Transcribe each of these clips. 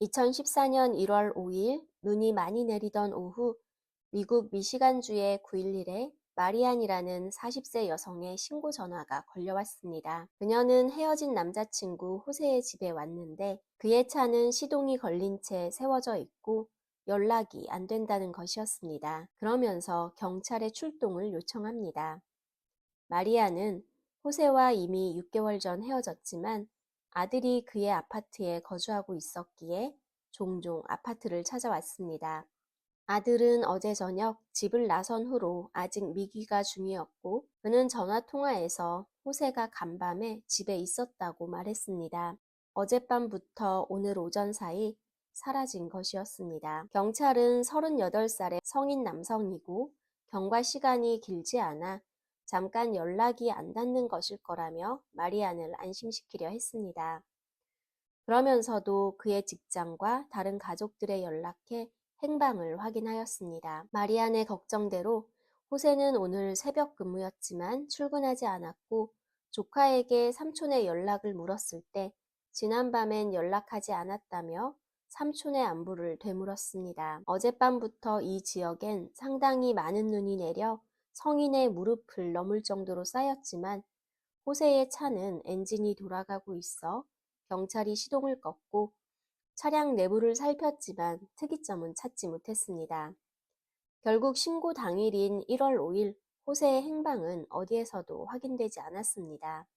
2014년 1월 5일 눈이 많이 내리던 오후 미국 미시간주의 911에 마리안이라는 40세 여성의 신고 전화가 걸려왔습니다. 그녀는 헤어진 남자친구 호세의 집에 왔는데 그의 차는 시동이 걸린 채 세워져 있고 연락이 안 된다는 것이었습니다. 그러면서 경찰의 출동을 요청합니다. 마리아는 호세와 이미 6개월 전 헤어졌지만 아들이 그의 아파트에 거주하고 있었기에 종종 아파트를 찾아왔습니다. 아들은 어제 저녁 집을 나선 후로 아직 미기가 중이었고 그는 전화통화에서 호세가 간밤에 집에 있었다고 말했습니다. 어젯밤부터 오늘 오전 사이 사라진 것이었습니다. 경찰은 38살의 성인 남성이고 경과 시간이 길지 않아 잠깐 연락이 안 닿는 것일 거라며 마리안을 안심시키려 했습니다. 그러면서도 그의 직장과 다른 가족들에 연락해 행방을 확인하였습니다. 마리안의 걱정대로 호세는 오늘 새벽 근무였지만 출근하지 않았고 조카에게 삼촌의 연락을 물었을 때 지난밤엔 연락하지 않았다며 삼촌의 안부를 되물었습니다. 어젯밤부터 이 지역엔 상당히 많은 눈이 내려 성인의 무릎을 넘을 정도로 쌓였지만 호세의 차는 엔진이 돌아가고 있어 경찰이 시동을 껐고 차량 내부를 살폈지만 특이점은 찾지 못했습니다. 결국 신고 당일인 1월 5일 호세의 행방은 어디에서도 확인되지 않았습니다.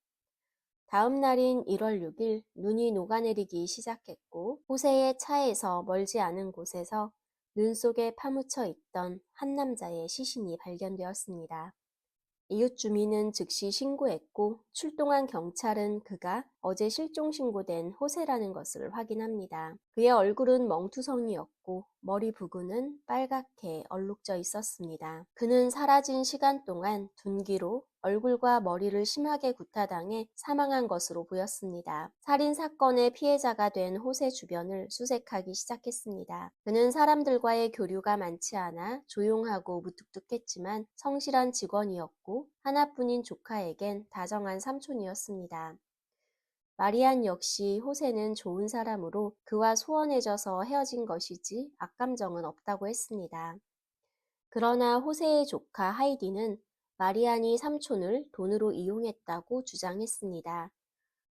다음 날인 1월 6일 눈이 녹아내리기 시작했고 호세의 차에서 멀지 않은 곳에서 눈 속에 파묻혀 있던 한 남자의 시신이 발견되었습니다. 이웃 주민은 즉시 신고했고 출동한 경찰은 그가 어제 실종 신고된 호세라는 것을 확인합니다. 그의 얼굴은 멍투성이었고 머리 부근은 빨갛게 얼룩져 있었습니다. 그는 사라진 시간 동안 둔기로 얼굴과 머리를 심하게 구타당해 사망한 것으로 보였습니다. 살인 사건의 피해자가 된 호세 주변을 수색하기 시작했습니다. 그는 사람들과의 교류가 많지 않아 조용하고 무뚝뚝했지만 성실한 직원이었고 하나뿐인 조카에겐 다정한 삼촌이었습니다. 마리안 역시 호세는 좋은 사람으로 그와 소원해져서 헤어진 것이지 악감정은 없다고 했습니다. 그러나 호세의 조카 하이디는 마리안이 삼촌을 돈으로 이용했다고 주장했습니다.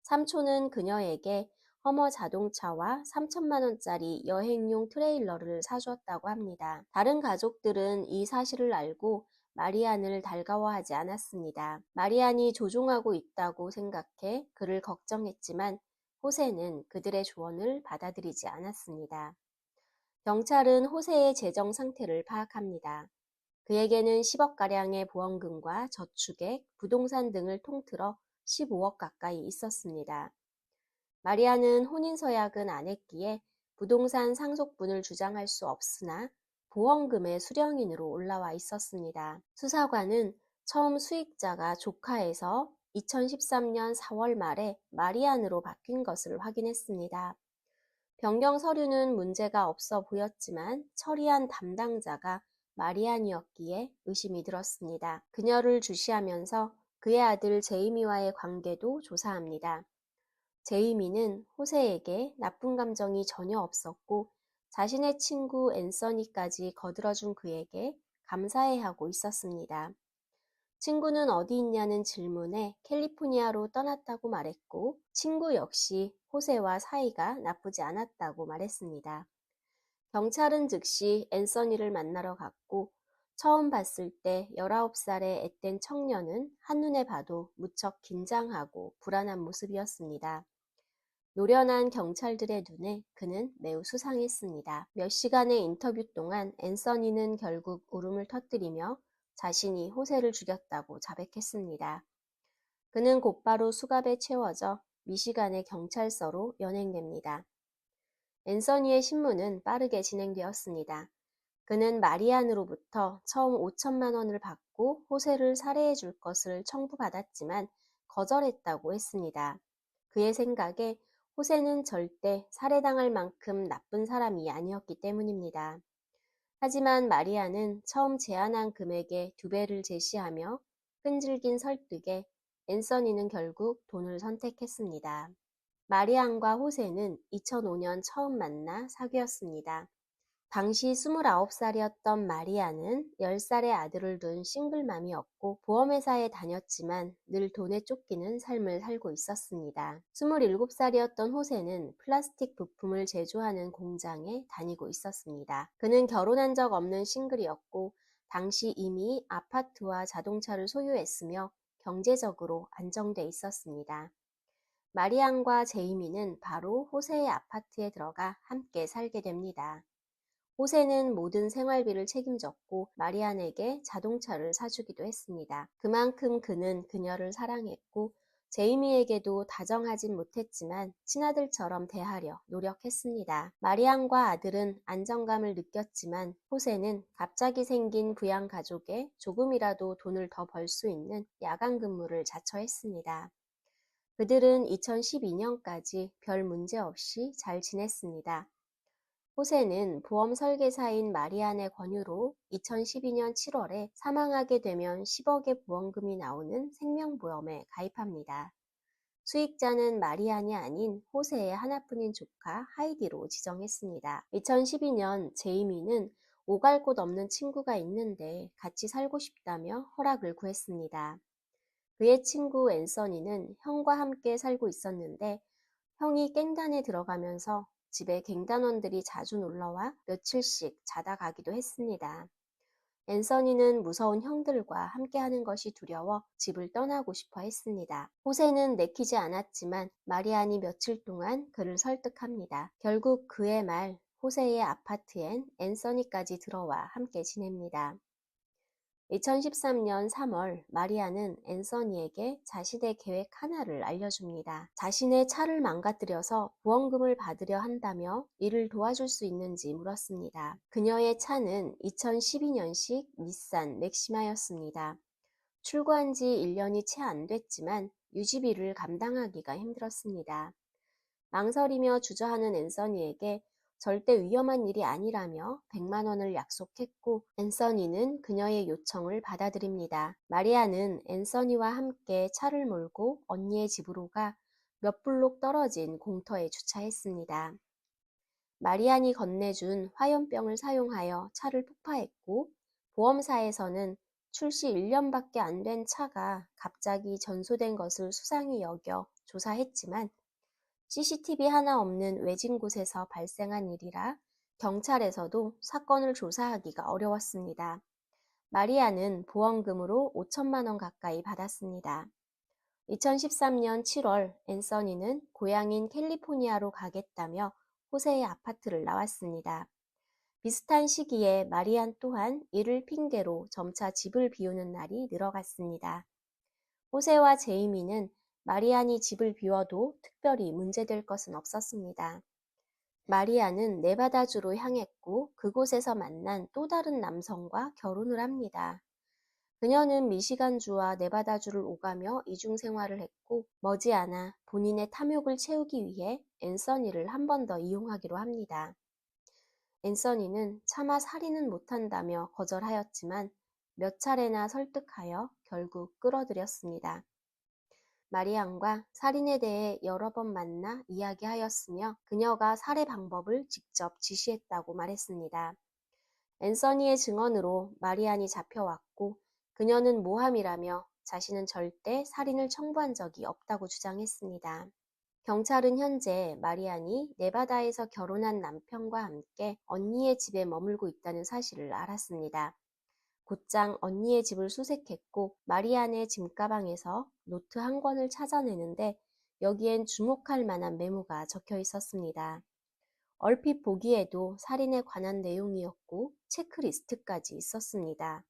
삼촌은 그녀에게 허머 자동차와 3천만 원짜리 여행용 트레일러를 사주었다고 합니다. 다른 가족들은 이 사실을 알고 마리안을 달가워하지 않았습니다. 마리안이 조종하고 있다고 생각해 그를 걱정했지만 호세는 그들의 조언을 받아들이지 않았습니다. 경찰은 호세의 재정 상태를 파악합니다. 그에게는 10억가량의 보험금과 저축액, 부동산 등을 통틀어 15억 가까이 있었습니다. 마리아는 혼인서약은 안 했기에 부동산 상속분을 주장할 수 없으나 보험금의 수령인으로 올라와 있었습니다. 수사관은 처음 수익자가 조카에서 2013년 4월 말에 마리안으로 바뀐 것을 확인했습니다. 변경 서류는 문제가 없어 보였지만 처리한 담당자가 마리안이었기에 의심이 들었습니다. 그녀를 주시하면서 그의 아들 제이미와의 관계도 조사합니다. 제이미는 호세에게 나쁜 감정이 전혀 없었고 자신의 친구 앤서니까지 거들어준 그에게 감사해하고 있었습니다. 친구는 어디 있냐는 질문에 캘리포니아로 떠났다고 말했고 친구 역시 호세와 사이가 나쁘지 않았다고 말했습니다. 경찰은 즉시 앤서니를 만나러 갔고 처음 봤을 때 19살의 앳된 청년은 한눈에 봐도 무척 긴장하고 불안한 모습이었습니다. 노련한 경찰들의 눈에 그는 매우 수상했습니다. 몇 시간의 인터뷰 동안 앤서니는 결국 울음을 터뜨리며 자신이 호세를 죽였다고 자백했습니다. 그는 곧바로 수갑에 채워져 미시간의 경찰서로 연행됩니다. 앤서니의 신문은 빠르게 진행되었습니다. 그는 마리안으로부터 처음 5천만 원을 받고 호세를 살해해 줄 것을 청구받았지만 거절했다고 했습니다. 그의 생각에 호세는 절대 살해당할 만큼 나쁜 사람이 아니었기 때문입니다. 하지만 마리아는 처음 제안한 금액의 2배를 제시하며 끈질긴 설득에 앤서니는 결국 돈을 선택했습니다. 마리안과 호세는 2005년 처음 만나 사귀었습니다. 당시 29살이었던 마리아는 10살의 아들을 둔 싱글맘이었고 보험회사에 다녔지만 늘 돈에 쫓기는 삶을 살고 있었습니다. 27살이었던 호세는 플라스틱 부품을 제조하는 공장에 다니고 있었습니다. 그는 결혼한 적 없는 싱글이었고 당시 이미 아파트와 자동차를 소유했으며 경제적으로 안정돼 있었습니다. 마리안과 제이미는 바로 호세의 아파트에 들어가 함께 살게 됩니다. 호세는 모든 생활비를 책임졌고 마리안에게 자동차를 사주기도 했습니다. 그만큼 그는 그녀를 사랑했고 제이미에게도 다정하진 못했지만 친아들처럼 대하려 노력했습니다. 마리안과 아들은 안정감을 느꼈지만 호세는 갑자기 생긴 부양가족에 조금이라도 돈을 더 벌 수 있는 야간 근무를 자처했습니다. 그들은 2012년까지 별 문제 없이 잘 지냈습니다. 호세는 보험 설계사인 마리안의 권유로 2012년 7월에 사망하게 되면 10억의 보험금이 나오는 생명보험에 가입합니다. 수익자는 마리안이 아닌 호세의 하나뿐인 조카 하이디로 지정했습니다. 2012년 제이미는 오갈 곳 없는 친구가 있는데 같이 살고 싶다며 허락을 구했습니다. 그의 친구 앤서니는 형과 함께 살고 있었는데 형이 갱단에 들어가면서 집에 갱단원들이 자주 놀러와 며칠씩 자다 가기도 했습니다. 앤서니는 무서운 형들과 함께하는 것이 두려워 집을 떠나고 싶어 했습니다. 호세는 내키지 않았지만 마리안이 며칠 동안 그를 설득합니다. 결국 그의 말 호세의 아파트엔 앤서니까지 들어와 함께 지냅니다. 2013년 3월 마리아는 앤서니에게 자신의 계획 하나를 알려줍니다. 자신의 차를 망가뜨려서 보험금을 받으려 한다며 이를 도와줄 수 있는지 물었습니다. 그녀의 차는 2012년식 닛산 맥시마였습니다. 출고한 지 1년이 채 안 됐지만 유지비를 감당하기가 힘들었습니다. 망설이며 주저하는 앤서니에게 절대 위험한 일이 아니라며 100만 원을 약속했고 앤서니는 그녀의 요청을 받아들입니다. 마리아는 앤서니와 함께 차를 몰고 언니의 집으로 가 몇 블록 떨어진 공터에 주차했습니다. 마리안이 건네준 화염병을 사용하여 차를 폭파했고 보험사에서는 출시 1년밖에 안 된 차가 갑자기 전소된 것을 수상히 여겨 조사했지만 CCTV 하나 없는 외진 곳에서 발생한 일이라 경찰에서도 사건을 조사하기가 어려웠습니다. 마리아는 보험금으로 5천만 원 가까이 받았습니다. 2013년 7월 앤서니는 고향인 캘리포니아로 가겠다며 호세의 아파트를 나왔습니다. 비슷한 시기에 마리안 또한 이를 핑계로 점차 집을 비우는 날이 늘어갔습니다. 호세와 제이미는 마리안이 집을 비워도 특별히 문제될 것은 없었습니다. 마리안은 네바다주로 향했고 그곳에서 만난 또 다른 남성과 결혼을 합니다. 그녀는 미시간주와 네바다주를 오가며 이중 생활을 했고 머지않아 본인의 탐욕을 채우기 위해 앤서니를 한 번 더 이용하기로 합니다. 앤서니는 차마 살인은 못한다며 거절하였지만 몇 차례나 설득하여 결국 끌어들였습니다. 마리안과 살인에 대해 여러 번 만나 이야기하였으며 그녀가 살해 방법을 직접 지시했다고 말했습니다. 앤서니의 증언으로 마리안이 잡혀왔고 그녀는 모함이라며 자신은 절대 살인을 청부한 적이 없다고 주장했습니다. 경찰은 현재 마리안이 네바다에서 결혼한 남편과 함께 언니의 집에 머물고 있다는 사실을 알았습니다. 곧장 언니의 집을 수색했고 마리안의 짐가방에서 노트 한 권을 찾아내는데 여기엔 주목할 만한 메모가 적혀 있었습니다. 얼핏 보기에도 살인에 관한 내용이었고 체크리스트까지 있었습니다.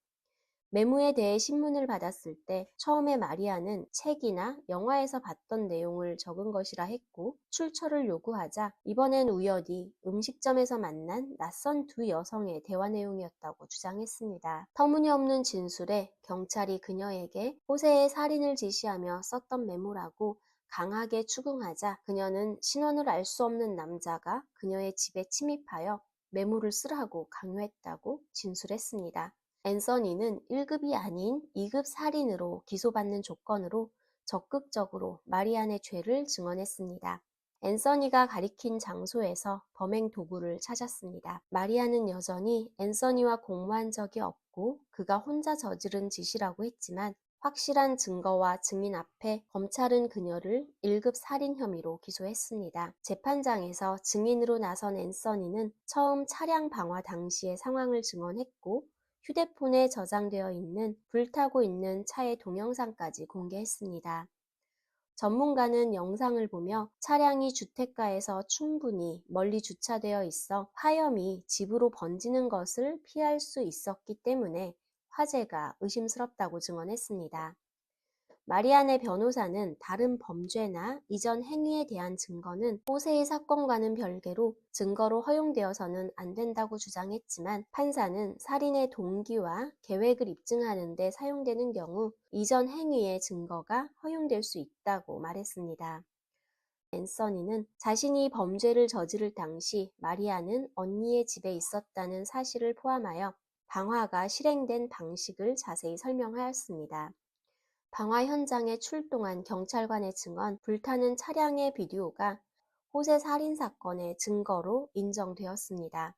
메모에 대해 신문을 받았을 때 처음에 마리아는 책이나 영화에서 봤던 내용을 적은 것이라 했고 출처를 요구하자 이번엔 우연히 음식점에서 만난 낯선 두 여성의 대화 내용이었다고 주장했습니다. 터무니없는 진술에 경찰이 그녀에게 호세의 살인을 지시하며 썼던 메모라고 강하게 추궁하자 그녀는 신원을 알 수 없는 남자가 그녀의 집에 침입하여 메모를 쓰라고 강요했다고 진술했습니다. 앤서니는 1급이 아닌 2급 살인으로 기소받는 조건으로 적극적으로 마리안의 죄를 증언했습니다. 앤서니가 가리킨 장소에서 범행 도구를 찾았습니다. 마리아는 여전히 앤서니와 공모한 적이 없고 그가 혼자 저지른 짓이라고 했지만 확실한 증거와 증인 앞에 검찰은 그녀를 1급 살인 혐의로 기소했습니다. 재판장에서 증인으로 나선 앤서니는 처음 차량 방화 당시의 상황을 증언했고 휴대폰에 저장되어 있는 불타고 있는 차의 동영상까지 공개했습니다. 전문가는 영상을 보며 차량이 주택가에서 충분히 멀리 주차되어 있어 화염이 집으로 번지는 것을 피할 수 있었기 때문에 화재가 의심스럽다고 증언했습니다. 마리안의 변호사는 다른 범죄나 이전 행위에 대한 증거는 호세의 사건과는 별개로 증거로 허용되어서는 안 된다고 주장했지만 판사는 살인의 동기와 계획을 입증하는 데 사용되는 경우 이전 행위의 증거가 허용될 수 있다고 말했습니다. 앤서니는 자신이 범죄를 저지를 당시 마리아는 언니의 집에 있었다는 사실을 포함하여 방화가 실행된 방식을 자세히 설명하였습니다. 방화 현장에 출동한 경찰관의 증언, 불타는 차량의 비디오가 호세 살인 사건의 증거로 인정되었습니다.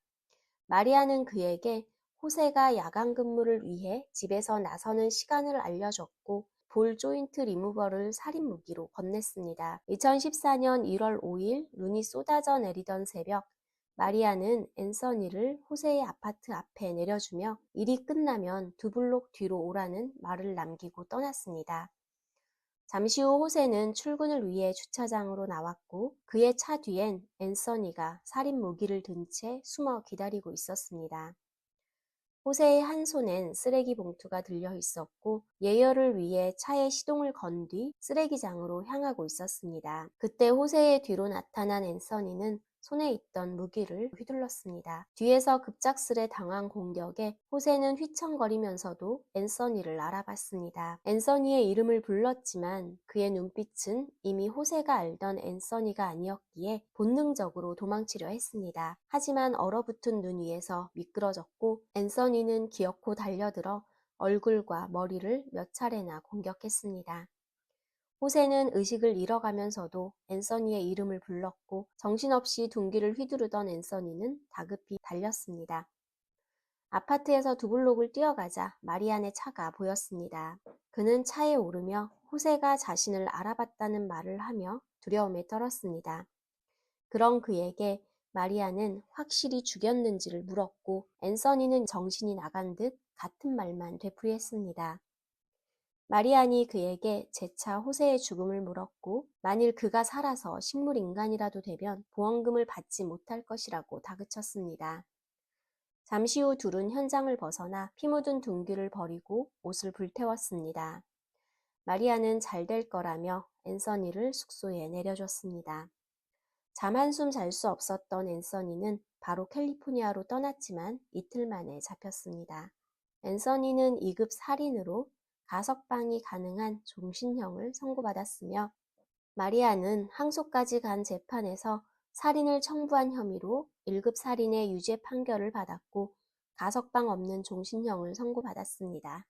마리아는 그에게 호세가 야간 근무를 위해 집에서 나서는 시간을 알려줬고 볼 조인트 리무버를 살인 무기로 건넸습니다. 2014년 1월 5일 눈이 쏟아져 내리던 새벽, 마리아는 앤서니를 호세의 아파트 앞에 내려주며 일이 끝나면 2블록 뒤로 오라는 말을 남기고 떠났습니다. 잠시 후 호세는 출근을 위해 주차장으로 나왔고 그의 차 뒤엔 앤서니가 살인 무기를 든 채 숨어 기다리고 있었습니다. 호세의 한 손엔 쓰레기 봉투가 들려 있었고 예열을 위해 차에 시동을 건 뒤 쓰레기장으로 향하고 있었습니다. 그때 호세의 뒤로 나타난 앤서니는 손에 있던 무기를 휘둘렀습니다. 뒤에서 급작스레 당한 공격에 호세는 휘청거리면서도 앤서니를 알아봤습니다. 앤서니의 이름을 불렀지만 그의 눈빛은 이미 호세가 알던 앤서니가 아니었기에 본능적으로 도망치려 했습니다. 하지만 얼어붙은 눈 위에서 미끄러졌고 앤서니는 기어코 달려들어 얼굴과 머리를 몇 차례나 공격했습니다. 호세는 의식을 잃어가면서도 앤서니의 이름을 불렀고 정신없이 둔기를 휘두르던 앤서니는 다급히 달렸습니다. 아파트에서 2블록을 뛰어가자 마리안의 차가 보였습니다. 그는 차에 오르며 호세가 자신을 알아봤다는 말을 하며 두려움에 떨었습니다. 그런 그에게 마리아는 확실히 죽였는지를 물었고 앤서니는 정신이 나간 듯 같은 말만 되풀이했습니다. 마리안이 그에게 재차 호세의 죽음을 물었고 만일 그가 살아서 식물인간이라도 되면 보험금을 받지 못할 것이라고 다그쳤습니다. 잠시 후 둘은 현장을 벗어나 피 묻은 둔기를 버리고 옷을 불태웠습니다. 마리아는 잘 될 거라며 앤서니를 숙소에 내려줬습니다. 잠 한숨 잘 수 없었던 앤서니는 바로 캘리포니아로 떠났지만 이틀 만에 잡혔습니다. 앤서니는 2급 살인으로 가석방이 가능한 종신형을 선고받았으며 마리아는 항소까지 간 재판에서 살인을 청부한 혐의로 1급 살인의 유죄 판결을 받았고 가석방 없는 종신형을 선고받았습니다.